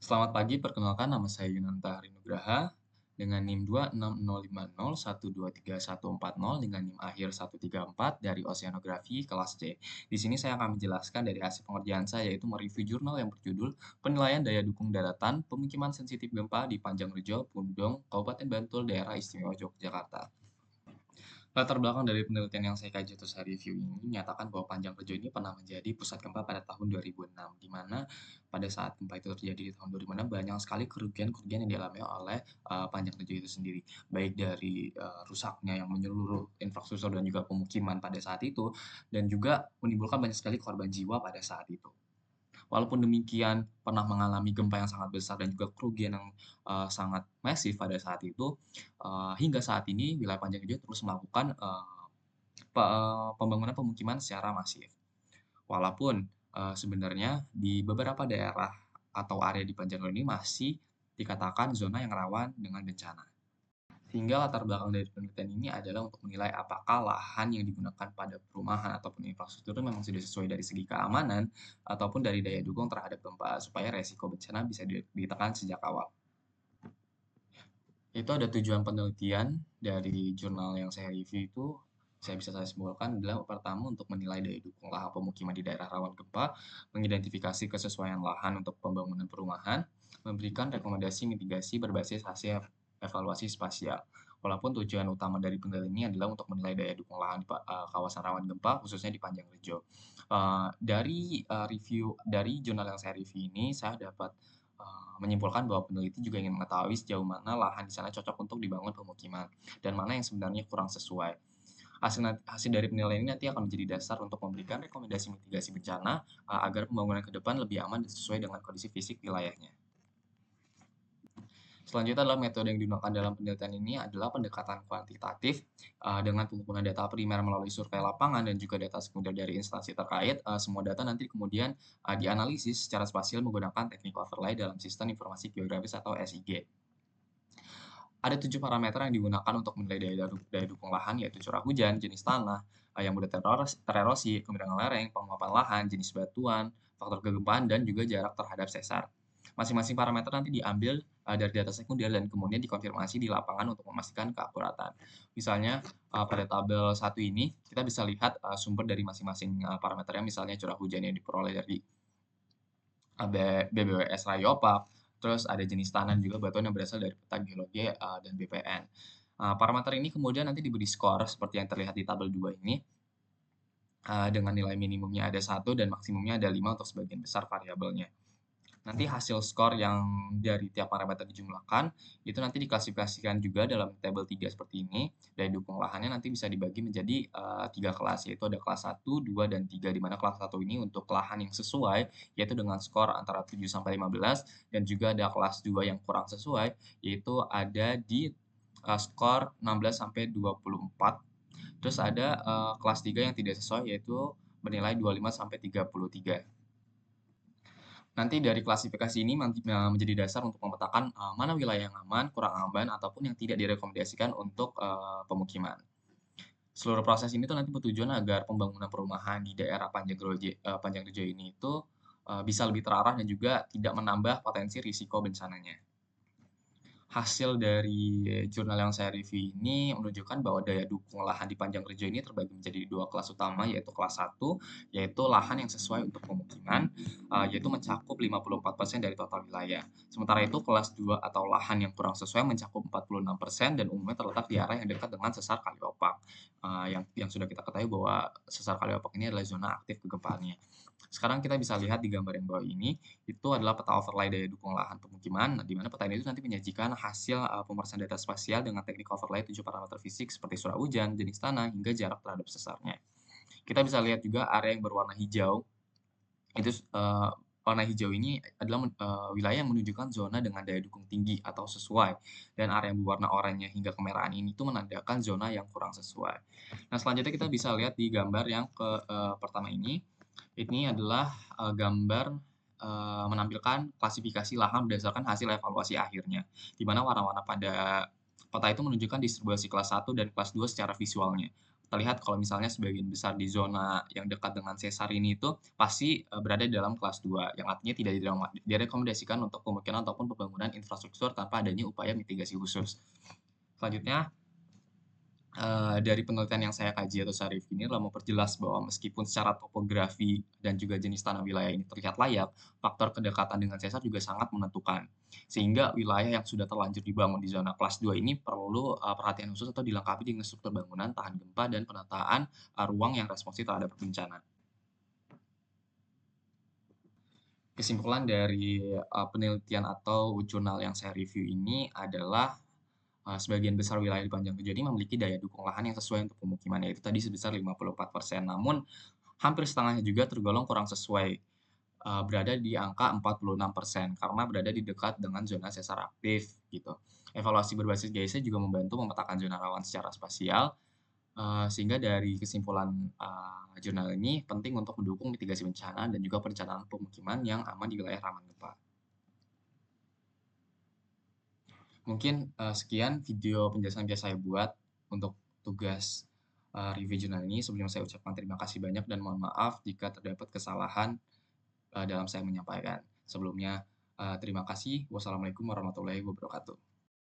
Selamat pagi, perkenalkan nama saya Yunanta Harinugraha dengan NIM 26050123140 dengan NIM akhir 134 dari Oceanografi kelas C. Di sini saya akan menjelaskan dari hasil pengerjaan saya yaitu mereview jurnal yang berjudul Penilaian Daya Dukung Daratan Pemukiman Sensitif Gempa di Panjangrejo, Pundong, Kabupaten Bantul, Daerah Istimewa Yogyakarta. Latar belakang dari penelitian yang saya kaji atau saya review ini menyatakan bahwa Panjangrejo ini pernah menjadi pusat gempa pada tahun 2006, di mana pada saat gempa itu terjadi di tahun 2006 banyak sekali kerugian-kerugian yang dialami oleh Panjangrejo itu sendiri, baik dari rusaknya yang menyeluruh infrastruktur dan juga pemukiman pada saat itu, dan juga menimbulkan banyak sekali korban jiwa pada saat itu. Walaupun demikian, pernah mengalami gempa yang sangat besar dan juga kerugian yang sangat masif pada saat itu, hingga saat ini wilayah Panjang Ijo terus melakukan pembangunan pemukiman secara masif. Walaupun sebenarnya di beberapa daerah atau area di Panjang Ijo ini masih dikatakan zona yang rawan dengan bencana. Sehingga latar belakang dari penelitian ini adalah untuk menilai apakah lahan yang digunakan pada perumahan ataupun infrastruktur itu memang sudah sesuai dari segi keamanan ataupun dari daya dukung terhadap gempa supaya resiko bencana bisa ditekan sejak awal. Itu ada tujuan penelitian dari jurnal yang saya review itu saya simpulkan adalah pertama untuk menilai daya dukung lahan pemukiman di daerah rawan gempa, mengidentifikasi kesesuaian lahan untuk pembangunan perumahan, memberikan rekomendasi mitigasi berbasis hasil evaluasi spasial. Walaupun tujuan utama dari penelitian ini adalah untuk menilai daya dukung lahan di kawasan rawan gempa, khususnya di Panjangrejo. Review dari jurnal yang saya review ini, saya dapat menyimpulkan bahwa peneliti juga ingin mengetahui sejauh mana lahan di sana cocok untuk dibangun pemukiman dan mana yang sebenarnya kurang sesuai. Hasil dari penilaian ini nanti akan menjadi dasar untuk memberikan rekomendasi mitigasi bencana agar pembangunan ke depan lebih aman dan sesuai dengan kondisi fisik wilayahnya. Selanjutnya adalah metode yang digunakan dalam penelitian ini adalah pendekatan kuantitatif dengan pengumpulan data primer melalui survei lapangan dan juga data sekunder dari instansi terkait. Semua data nanti kemudian dianalisis secara spasial menggunakan teknik overlay dalam sistem informasi geografis atau SIG. Ada 7 parameter yang digunakan untuk menilai daya dukung lahan, yaitu curah hujan, jenis tanah, yang mudah tererosi, kemiringan lereng, penguapan lahan, jenis batuan, faktor kegempaan, dan juga jarak terhadap sesar. Masing-masing parameter nanti diambil dari data sekunder dan kemudian dikonfirmasi di lapangan untuk memastikan keakuratan. Misalnya pada tabel 1 ini kita bisa lihat sumber dari masing-masing parameternya, misalnya curah hujan yang diperoleh dari BBWS Rayopak, terus ada jenis tanah juga batuan yang berasal dari peta geologi dan BPN. Parameter ini kemudian nanti diberi skor seperti yang terlihat di tabel 2 ini, dengan nilai minimumnya ada 1 dan maksimumnya ada 5 untuk sebagian besar variabelnya. Nanti hasil skor yang dari tiap parameter dijumlahkan, itu nanti diklasifikasikan juga dalam tabel 3 seperti ini. Daya dukung lahannya nanti bisa dibagi menjadi 3 kelas, yaitu ada kelas 1, 2, dan 3, di mana kelas 1 ini untuk lahan yang sesuai, yaitu dengan skor antara 7 sampai 15, dan juga ada kelas 2 yang kurang sesuai, yaitu ada di skor 16 sampai 24. Terus ada kelas 3 yang tidak sesuai, yaitu bernilai 25 sampai 33. Nanti dari klasifikasi ini menjadi dasar untuk memetakan mana wilayah yang aman, kurang aman, ataupun yang tidak direkomendasikan untuk pemukiman. Seluruh proses ini tuh nanti bertujuan agar pembangunan perumahan di daerah Panjangrejo ini itu bisa lebih terarah dan juga tidak menambah potensi risiko bencananya. Hasil dari jurnal yang saya review ini menunjukkan bahwa daya dukung lahan di Panjangrejo ini terbagi menjadi 2 kelas utama, yaitu kelas 1, yaitu lahan yang sesuai untuk pemukiman, yaitu mencakup 54% dari total wilayah. Sementara itu kelas 2 atau lahan yang kurang sesuai mencakup 46% dan umumnya terletak di area yang dekat dengan sesar Kaliopak. Yang sudah kita ketahui bahwa sesar Kaliopak ini adalah zona aktif kegempaannya. Sekarang kita bisa lihat di gambar yang bawah ini, itu adalah peta overlay daya dukung lahan pemukiman, di mana peta ini itu nanti menyajikan hasil pemeriksaan data spasial dengan teknik overlay 7 parameter fisik seperti curah hujan, jenis tanah, hingga jarak terhadap sesarnya. Kita bisa lihat juga area yang berwarna hijau, itu warna hijau ini adalah wilayah yang menunjukkan zona dengan daya dukung tinggi atau sesuai, dan area yang berwarna oranye hingga kemerahan ini tuh menandakan zona yang kurang sesuai. Nah, selanjutnya kita bisa lihat di gambar yang pertama ini adalah gambar menampilkan klasifikasi lahan berdasarkan hasil evaluasi akhirnya, di mana warna-warna pada peta itu menunjukkan distribusi kelas 1 dan kelas 2 secara visualnya. terlihat kalau misalnya sebagian besar di zona yang dekat dengan sesar ini itu pasti, berada di dalam kelas 2, yang artinya tidak direkomendasikan untuk pemukiman ataupun pembangunan infrastruktur tanpa adanya upaya mitigasi khusus. Selanjutnya, dari penelitian yang saya kaji atau saya review ini adalah memperjelas bahwa meskipun secara topografi dan juga jenis tanah wilayah ini terlihat layak, faktor kedekatan dengan sesar juga sangat menentukan. Sehingga wilayah yang sudah terlanjur dibangun di zona kelas 2 ini perlu, perhatian khusus atau dilengkapi dengan struktur bangunan tahan gempa dan penataan, ruang yang responsif terhadap bencana. Kesimpulan dari, penelitian atau jurnal yang saya review ini adalah, sebagian besar wilayah di Panjang Tujuh ini memiliki daya dukung lahan yang sesuai untuk pemukiman, yaitu tadi sebesar 54%. Namun, hampir setengahnya juga tergolong kurang sesuai, berada di angka 46% karena berada di dekat dengan zona sesar aktif, gitu. Evaluasi berbasis GIS juga membantu memetakan zona rawan secara spasial, sehingga dari kesimpulan, jurnal ini penting untuk mendukung mitigasi bencana dan juga perencanaan pemukiman yang aman di wilayah rawan gempa. Mungkin, sekian video penjelasan yang saya buat untuk tugas, review jurnal ini. Sebelumnya saya ucapkan terima kasih banyak dan mohon maaf jika terdapat kesalahan, dalam saya menyampaikan. Sebelumnya, terima kasih. Wassalamualaikum warahmatullahi wabarakatuh.